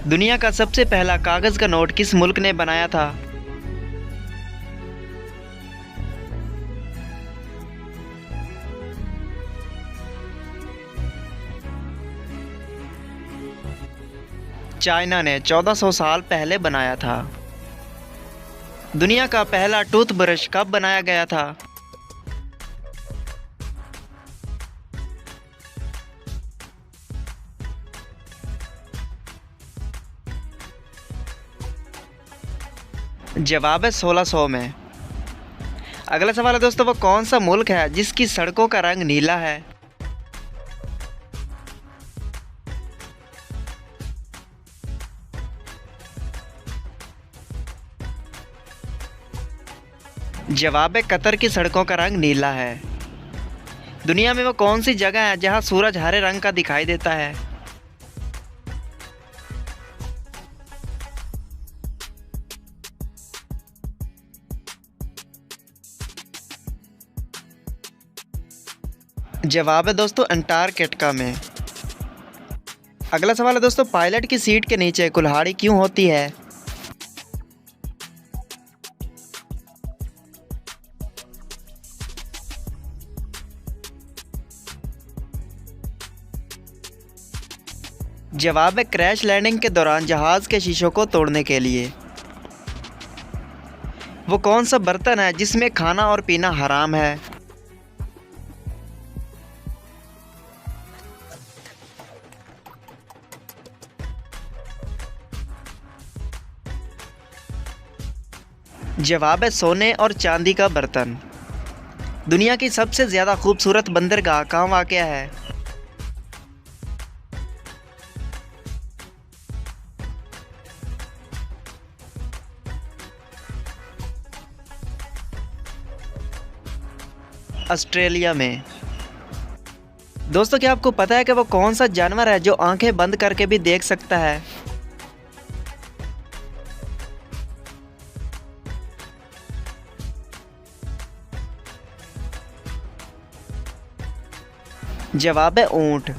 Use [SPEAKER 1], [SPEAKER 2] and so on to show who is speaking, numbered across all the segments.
[SPEAKER 1] दुनिया का सबसे पहला कागज़ का नोट किस मुल्क ने बनाया था? चाइना ने 1400 साल पहले बनाया था। दुनिया का पहला टूथब्रश कब बनाया गया था? जवाब है 1600 में। अगला सवाल है दोस्तों, वो कौन सा मुल्क है जिसकी सड़कों का रंग नीला है? जवाब है कतर की सड़कों का रंग नीला है। दुनिया में वो कौन सी जगह है जहां सूरज हरे रंग का दिखाई देता है? जवाब है दोस्तों अंटार्कटिका में। अगला सवाल है दोस्तों, पायलट की सीट के नीचे कुल्हाड़ी क्यों होती है? जवाब है क्रैश लैंडिंग के दौरान जहाज के शीशों को तोड़ने के लिए। वो कौन सा बर्तन है जिसमें खाना और पीना हराम है? जवाब है सोने और चांदी का बर्तन। दुनिया की सबसे ज़्यादा खूबसूरत बंदरगाह कहाँ वाक़या है? ऑस्ट्रेलिया में। दोस्तों, क्या आपको पता है कि वो कौन सा जानवर है जो आंखें बंद करके भी देख सकता है? जवाब है ऊंट।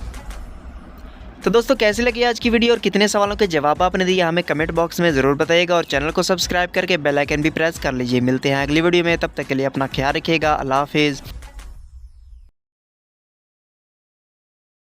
[SPEAKER 1] तो दोस्तों, कैसी लगी आज की वीडियो और कितने सवालों के जवाब आपने दिए हमें कमेंट बॉक्स में ज़रूर बताइएगा और चैनल को सब्सक्राइब करके बेल आइकन भी प्रेस कर लीजिए। मिलते हैं अगली वीडियो में, तब तक के लिए अपना ख्याल रखिएगा। अल्लाह हाफिज़।